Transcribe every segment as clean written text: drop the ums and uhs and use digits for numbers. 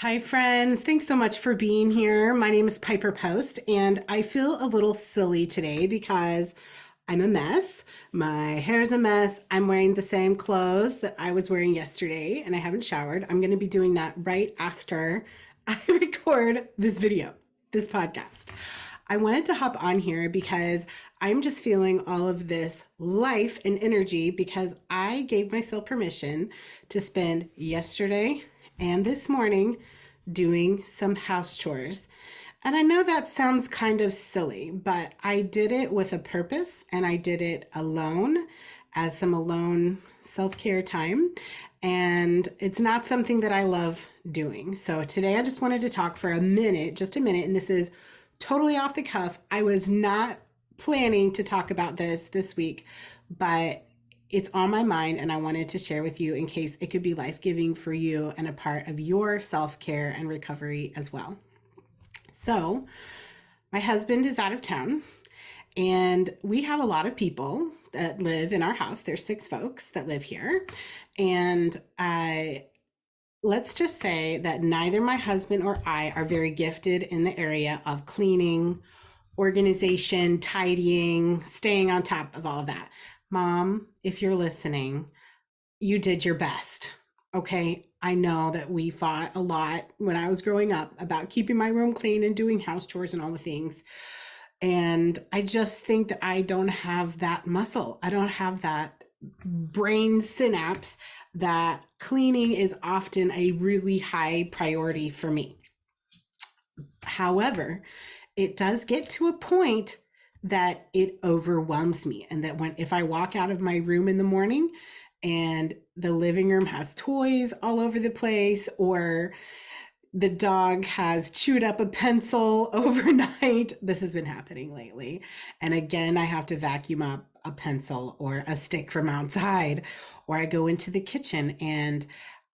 Hi, friends. Thanks so much for being here. My name is Piper Post, and I feel a little silly today because I'm a mess. My hair's a mess. I'm wearing the same clothes that I was wearing yesterday, and I haven't showered. I'm going to be doing that right after I record this video, this podcast. I wanted to hop on here because I'm just feeling all of this life and energy because I gave myself permission to spend yesterday and this morning doing some house chores. And I know that sounds kind of silly, but I did it with a purpose and I did it alone as some alone self care time. And it's not something that I love doing. So today I just wanted to talk for a minute, just a minute. And this is totally off the cuff. I was not planning to talk about this week, but it's on my mind and I wanted to share with you in case it could be life-giving for you and a part of your self-care and recovery as well. So, my husband is out of town and we have a lot of people that live in our house. There's 6 folks that live here. And let's just say that neither my husband or I are very gifted in the area of cleaning, organization, tidying, staying on top of all of that. Mom, if you're listening, you did your best. Okay. I know that we fought a lot when I was growing up about keeping my room clean and doing house chores and all the things. And I just think that I don't have that muscle. I don't have that brain synapse that cleaning is often a really high priority for me. However, it does get to a point that it overwhelms me, and that if I walk out of my room in the morning and the living room has toys all over the place, or the dog has chewed up a pencil overnight. This has been happening lately. And again, I have to vacuum up a pencil or a stick from outside, or I go into the kitchen and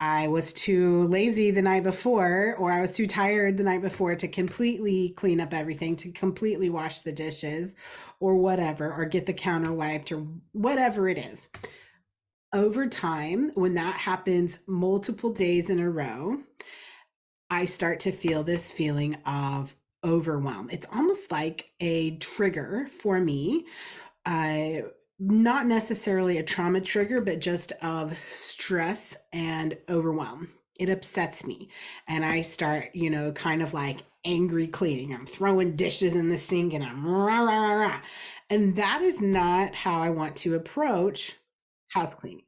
I was too lazy the night before, or I was too tired the night before to completely clean up everything, to completely wash the dishes or whatever, or get the counter wiped or whatever it is. Over time, when that happens multiple days in a row, I start to feel this feeling of overwhelm. It's almost like a trigger for me. Not necessarily a trauma trigger, but just of stress and overwhelm. It upsets me. And I start, kind of like angry cleaning. I'm throwing dishes in the sink and I'm rah, rah, rah, rah. And that is not how I want to approach house cleaning.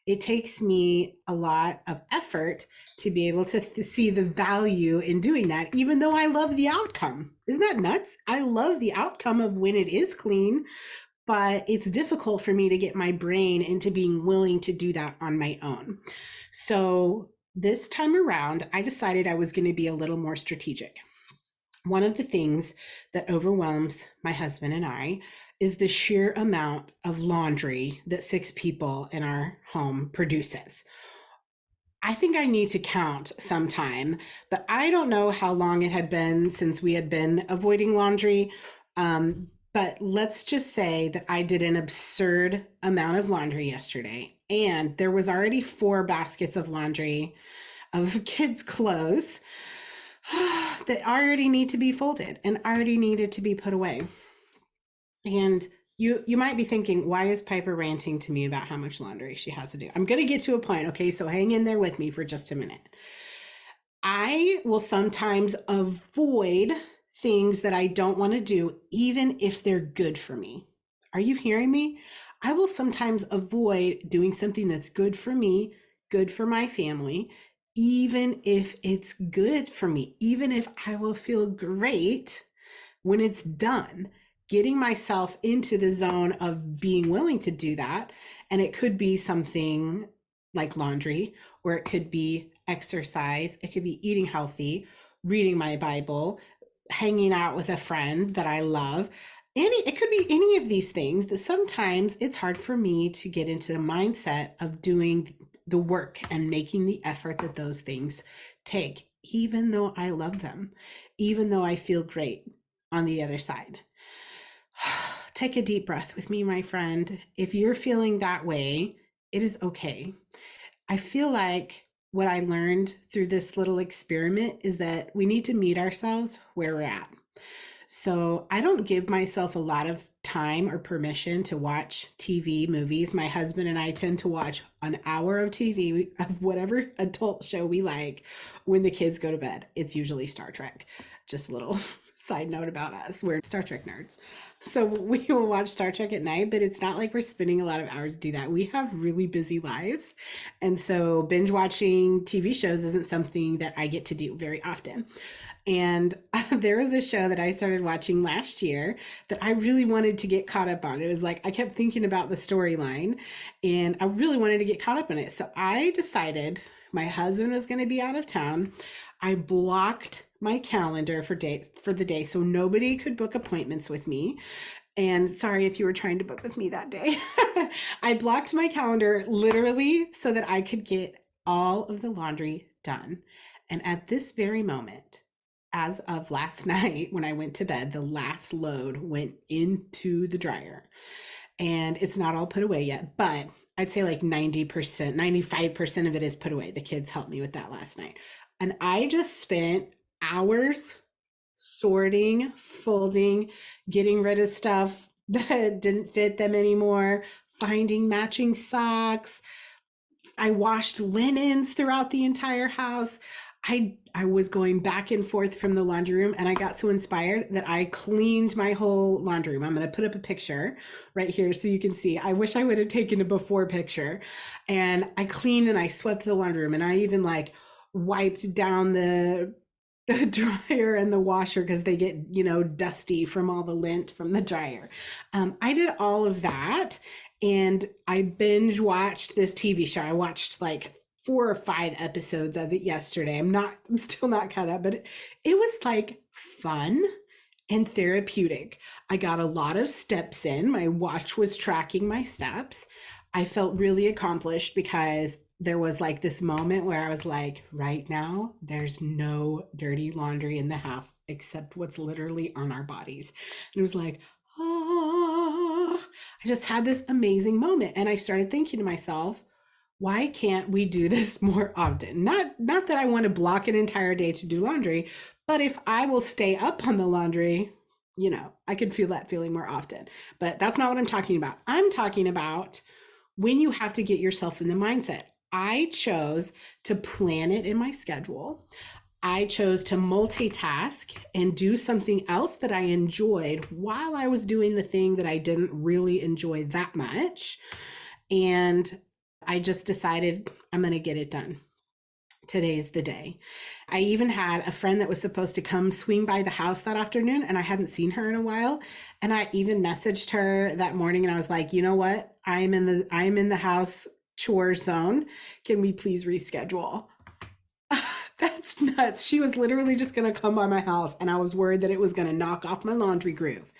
It takes me a lot of effort to be able to see the value in doing that, even though I love the outcome. Isn't that nuts? I love the outcome of when it is clean, but it's difficult for me to get my brain into being willing to do that on my own. So this time around, I decided I was going to be a little more strategic. One of the things that overwhelms my husband and I is the sheer amount of laundry that 6 people in our home produces. I think I need to count sometime, but I don't know how long it had been since we had been avoiding laundry. But let's just say that I did an absurd amount of laundry yesterday, and there was already 4 baskets of laundry of kids' clothes that already need to be folded and already needed to be put away. And you might be thinking, why is Piper ranting to me about how much laundry she has to do? I'm going to get to a point, okay? So hang in there with me for just a minute. I will sometimes avoid things that I don't want to do, even if they're good for me. Are you hearing me? I will sometimes avoid doing something that's good for me, good for my family, even if it's good for me, even if I will feel great when it's done, getting myself into the zone of being willing to do that. And it could be something like laundry, or it could be exercise, it could be eating healthy, reading my Bible, hanging out with a friend that I love. It could be any of these things that sometimes it's hard for me to get into the mindset of doing the work and making the effort that those things take, even though I love them, even though I feel great on the other side. Take a deep breath with me, my friend. If you're feeling that way, it is okay. I feel like what I learned through this little experiment is that we need to meet ourselves where we're at. So I don't give myself a lot of time or permission to watch TV, movies. My husband and I tend to watch an hour of TV of whatever adult show we like when the kids go to bed. It's usually Star Trek. Just a little side note about us. We're Star Trek nerds. So we will watch Star Trek at night, but it's not like we're spending a lot of hours to do that. We have really busy lives. And so binge watching TV shows isn't something that I get to do very often. And there was a show that I started watching last year that I really wanted to get caught up on. It was like I kept thinking about the storyline and I really wanted to get caught up in it. So I decided my husband was going to be out of town. I blocked my calendar for dates for the day so nobody could book appointments with me. And sorry if you were trying to book with me that day. I blocked my calendar literally so that I could get all of the laundry done. And at this very moment, as of last night when I went to bed, the last load went into the dryer. And it's not all put away yet, but I'd say like 90%, 95% of it is put away. The kids helped me with that last night. And I just spent hours sorting, folding, getting rid of stuff that didn't fit them anymore, finding matching socks. I washed linens throughout the entire house. I was going back and forth from the laundry room and I got so inspired that I cleaned my whole laundry room. I'm going to put up a picture right here so you can see. I wish I would have taken a before picture. And I cleaned and I swept the laundry room and I even like wiped down the dryer and the washer because they get, dusty from all the lint from the dryer. I did all of that and I binge watched this TV show. I watched like 4 or 5 episodes of it yesterday. I'm still not caught up, but it was like fun and therapeutic. I got a lot of steps in. My watch was tracking my steps. I felt really accomplished because there was like this moment where I was like, right now, there's no dirty laundry in the house except what's literally on our bodies. And it was like, oh, I just had this amazing moment. And I started thinking to myself, why can't we do this more often? Not that I want to block an entire day to do laundry, but if I will stay up on the laundry, I could feel that feeling more often. But that's not what I'm talking about. I'm talking about when you have to get yourself in the mindset. I chose to plan it in my schedule. I chose to multitask and do something else that I enjoyed while I was doing the thing that I didn't really enjoy that much. And I just decided I'm going to get it done. Today's the day. I even had a friend that was supposed to come swing by the house that afternoon and I hadn't seen her in a while. And I even messaged her that morning and I was like, you know what? I'm in the house chores zone. Can we please reschedule? That's nuts. She was literally just going to come by my house and I was worried that it was going to knock off my laundry groove.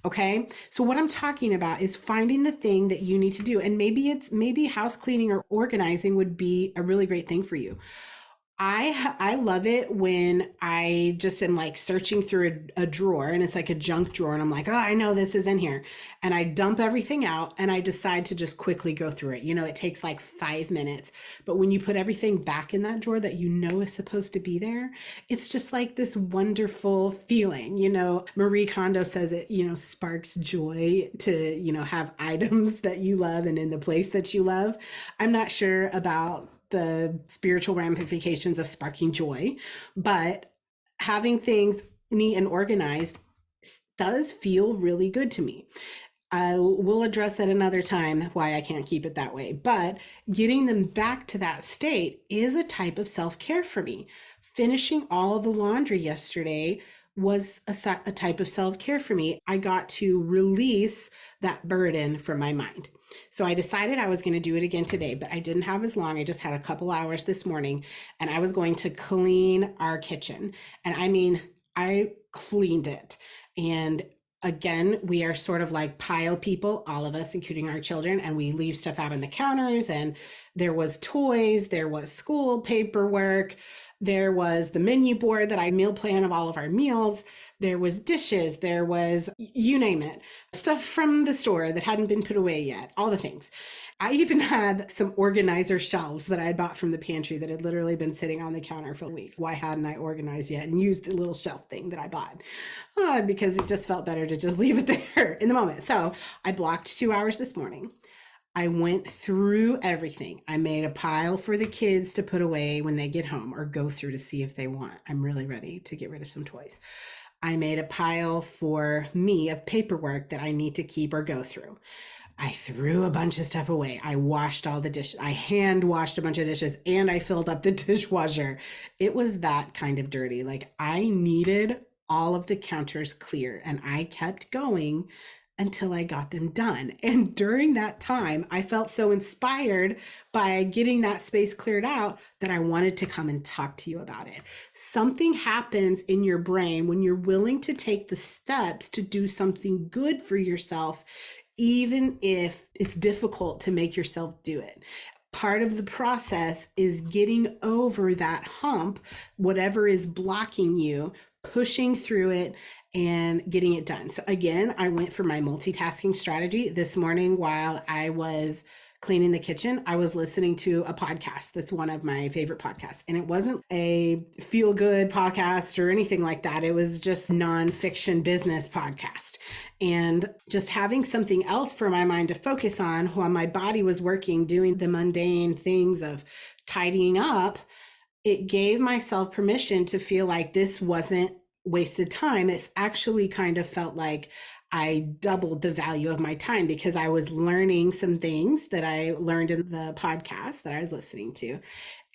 Okay. So what I'm talking about is finding the thing that you need to do. And maybe house cleaning or organizing would be a really great thing for you. I love it when I just am like searching through a drawer and it's like a junk drawer and I'm like, oh, I know this is in here. And I dump everything out and I decide to just quickly go through it. It takes like 5 minutes. But when you put everything back in that drawer that is supposed to be there, it's just like this wonderful feeling. Marie Kondo says it, sparks joy to, have items that you love and in the place that you love. I'm not sure about the spiritual ramifications of sparking joy, but having things neat and organized does feel really good to me. I will address at another time why I can't keep it that way, but getting them back to that state is a type of self-care for me. Finishing all the laundry yesterday was a type of self-care for me. I got to release that burden from my mind. So I decided I was going to do it again today, but I didn't have as long. I just had a couple hours this morning and I was going to clean our kitchen. And I cleaned it. And again, we are sort of like pile people, all of us, including our children, and we leave stuff out on the counters and There was toys, there was school paperwork, there was the menu board that I meal plan of all of our meals. There was dishes, there was, you name it, stuff from the store that hadn't been put away yet, all the things. I even had some organizer shelves that I had bought from the pantry that had literally been sitting on the counter for weeks. Why hadn't I organized yet and used the little shelf thing that I bought? Because it just felt better to just leave it there in the moment. So I blocked 2 hours this morning. I went through everything. I made a pile for the kids to put away when they get home or go through to see if they want. I'm really ready to get rid of some toys. I made a pile for me of paperwork that I need to keep or go through. I threw a bunch of stuff away. I washed all the dishes. I hand washed a bunch of dishes and I filled up the dishwasher. It was that kind of dirty. Like I needed all of the counters clear and I kept going until I got them done. And during that time, I felt so inspired by getting that space cleared out that I wanted to come and talk to you about it. Something happens in your brain when you're willing to take the steps to do something good for yourself, even if it's difficult to make yourself do it. Part of the process is getting over that hump, whatever is blocking you, pushing through it and getting it done. So again, I went for my multitasking strategy this morning while I was cleaning the kitchen. I was listening to a podcast that's one of my favorite podcasts. And it wasn't a feel-good podcast or anything like that. It was just nonfiction business podcast. And just having something else for my mind to focus on while my body was working, doing the mundane things of tidying up, it gave myself permission to feel like this wasn't wasted time. It actually kind of felt like I doubled the value of my time because I was learning some things that I learned in the podcast that I was listening to.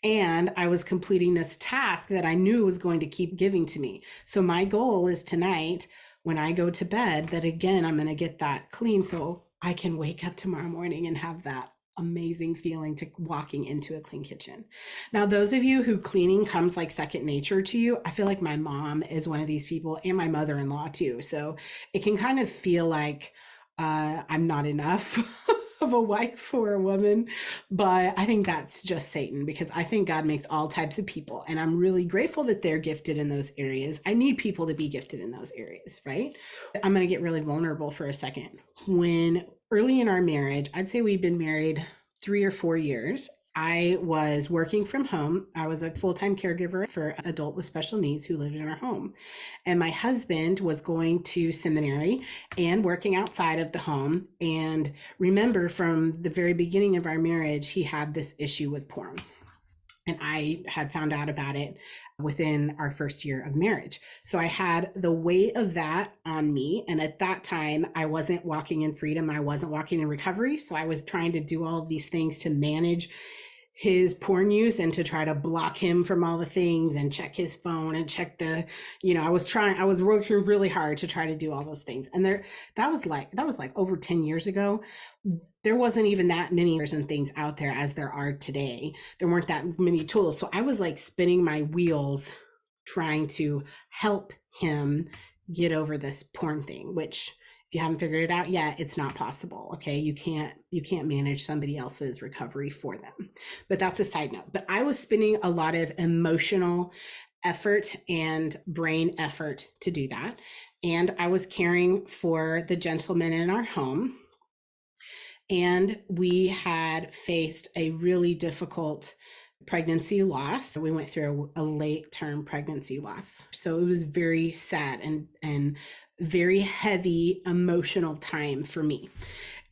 And I was completing this task that I knew was going to keep giving to me. So my goal is tonight, when I go to bed, that again, I'm going to get that clean so I can wake up tomorrow morning and have that amazing feeling to walking into a clean kitchen. Now, those of you who cleaning comes like second nature to you, I feel like my mom is one of these people and my mother-in-law too. So it can kind of feel like I'm not enough of a wife or a woman, but I think that's just Satan because I think God makes all types of people. And I'm really grateful that they're gifted in those areas. I need people to be gifted in those areas, right? I'm going to get really vulnerable for a second. When early in our marriage, I'd say we've been married 3 or 4 years. I was working from home. I was a full-time caregiver for an adult with special needs who lived in our home. And my husband was going to seminary and working outside of the home. And remember, from the very beginning of our marriage, he had this issue with porn. And I had found out about it within our first year of marriage. So I had the weight of that on me. And at that time, I wasn't walking in freedom. I wasn't walking in recovery. So I was trying to do all of these things to manage his porn use and to try to block him from all the things and check his phone and check the, I was working really hard to try to do all those things. And that was like over 10 years ago. There wasn't even that many and things out there as there are today. There weren't that many tools. So I was like spinning my wheels trying to help him get over this porn thing, which if you haven't figured it out yet, it's not possible. Okay. You can't manage somebody else's recovery for them, but that's a side note. But I was spending a lot of emotional effort and brain effort to do that. And I was caring for the gentleman in our home. And we had faced a really difficult pregnancy loss. We went through a late term pregnancy loss. So it was very sad and very heavy emotional time for me.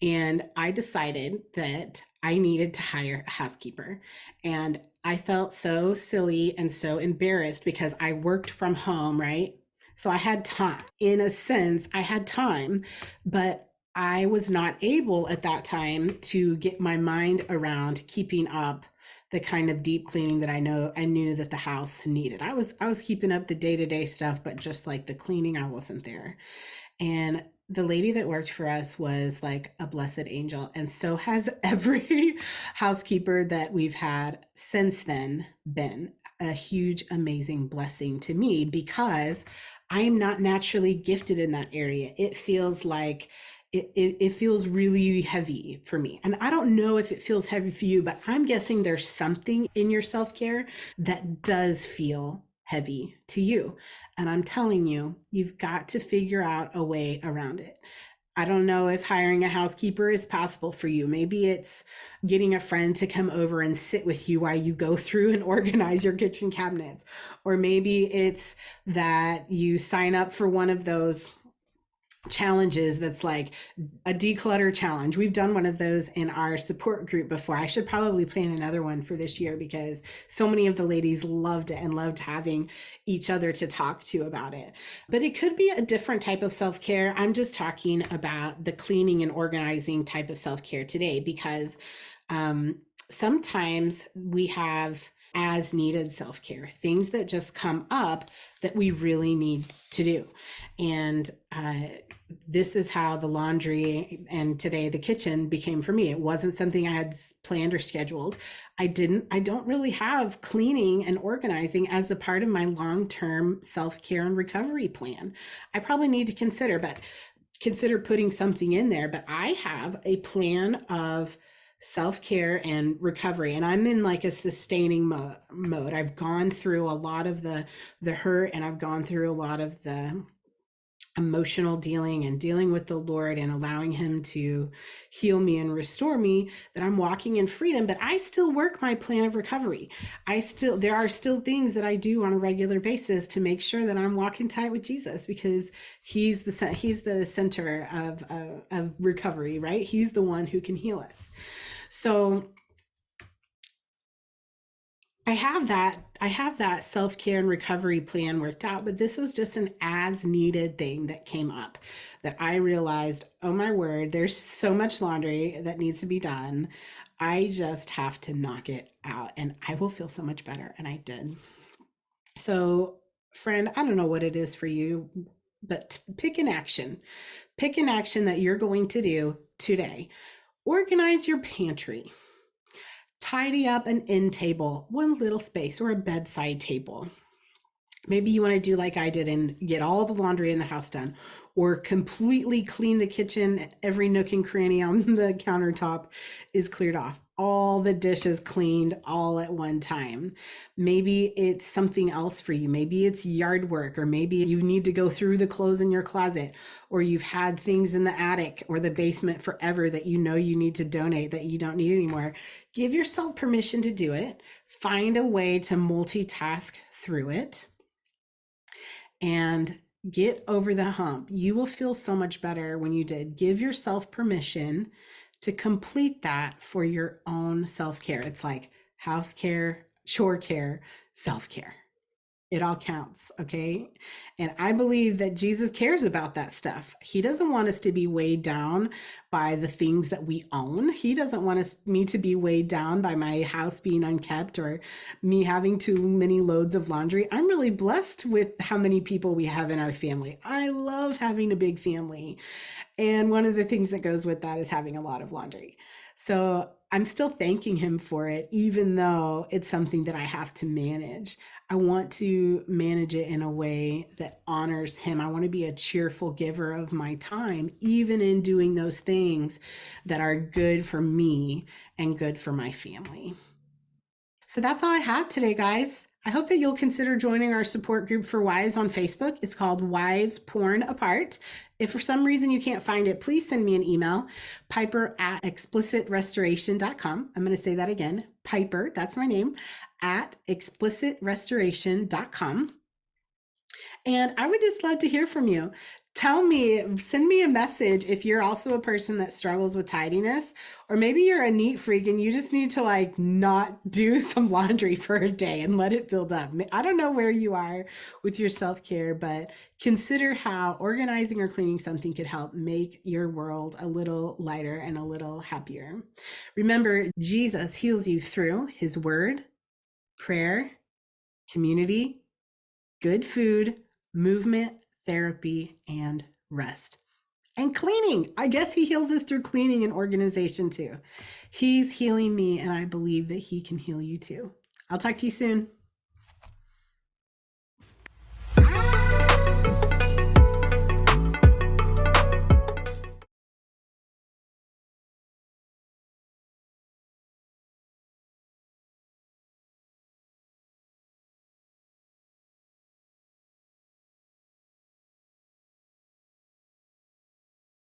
And I decided that I needed to hire a housekeeper. And I felt so silly and so embarrassed because I worked from home, right? So I had time. In a sense, I had time, but I was not able at that time to get my mind around keeping up the kind of deep cleaning that I knew that the house needed. I was keeping up the day-to-day stuff, but just like the cleaning, I wasn't there. And the lady that worked for us was like a blessed angel. And so has every housekeeper that we've had since then been a huge, amazing blessing to me because I am not naturally gifted in that area. It feels like it feels really heavy for me. And I don't know if it feels heavy for you, but I'm guessing there's something in your self care that does feel heavy to you. And I'm telling you, you've got to figure out a way around it. I don't know if hiring a housekeeper is possible for you. Maybe it's getting a friend to come over and sit with you while you go through and organize your kitchen cabinets. Or maybe it's that you sign up for one of those challenges that's like a declutter challenge. We've done one of those in our support group before. I should probably plan another one for this year because so many of the ladies loved it and loved having each other to talk to about it. But it could be a different type of self-care. I'm just talking about the cleaning and organizing type of self-care today because sometimes we have as needed self-care, things that just come up that we really need to do. And this is how the laundry and today the kitchen became for me. It wasn't something I had planned or scheduled. I don't really have cleaning and organizing as a part of my long-term self-care and recovery plan. I probably need to consider putting something in there, but I have a plan of self-care and recovery, and I'm in like a sustaining mode. I've gone through a lot of the hurt, and I've gone through a lot of the emotional dealing with the Lord and allowing him to heal me and restore me, that I'm walking in freedom. But I still work my plan of recovery. There are still things that I do on a regular basis to make sure that I'm walking tight with Jesus, because he's the center of recovery, right? He's the one who can heal us. So I have that self-care and recovery plan worked out, but this was just an as needed thing that came up, that I realized, oh my word, there's so much laundry that needs to be done. I just have to knock it out and I will feel so much better. And I did. So, friend, I don't know what it is for you, but pick an action. Pick an action that you're going to do today. Organize your pantry. Tidy up an end table, one little space, or a bedside table. Maybe you want to do like I did and get all the laundry in the house done, or completely clean the kitchen. Every nook and cranny on the countertop is cleared off. All the dishes cleaned all at one time. Maybe it's something else for you. Maybe it's yard work, or maybe you need to go through the clothes in your closet, or you've had things in the attic or the basement forever that you know you need to donate that you don't need anymore. Give yourself permission to do it. Find a way to multitask through it and get over the hump. You will feel so much better when you did. Give yourself permission to complete that for your own self-care. It's like house care, chore care, self-care. It all counts, okay? And I believe that Jesus cares about that stuff. He doesn't want us to be weighed down by the things that we own. He doesn't want me to be weighed down by my house being unkept or me having too many loads of laundry. I'm really blessed with how many people we have in our family. I love having a big family. And one of the things that goes with that is having a lot of laundry. So I'm still thanking him for it, even though it's something that I have to manage. I want to manage it in a way that honors him. I want to be a cheerful giver of my time, even in doing those things that are good for me and good for my family. So that's all I have today, guys. I hope that you'll consider joining our support group for wives on Facebook. It's called Wives Porn Apart. If for some reason you can't find it, please send me an email, piper@explicitrestoration.com. I'm going to say that again, Piper, that's my name, @explicitrestoration.com. And I would just love to hear from you. Send me a message if you're also a person that struggles with tidiness, or maybe you're a neat freak and you just need to like not do some laundry for a day and let it build up. I don't know where you are with your self-care, but consider how organizing or cleaning something could help make your world a little lighter and a little happier. Remember, Jesus heals you through his word, prayer, community, good food, movement, therapy, and rest. And cleaning. I guess he heals us through cleaning and organization too. He's healing me, and I believe that he can heal you too. I'll talk to you soon.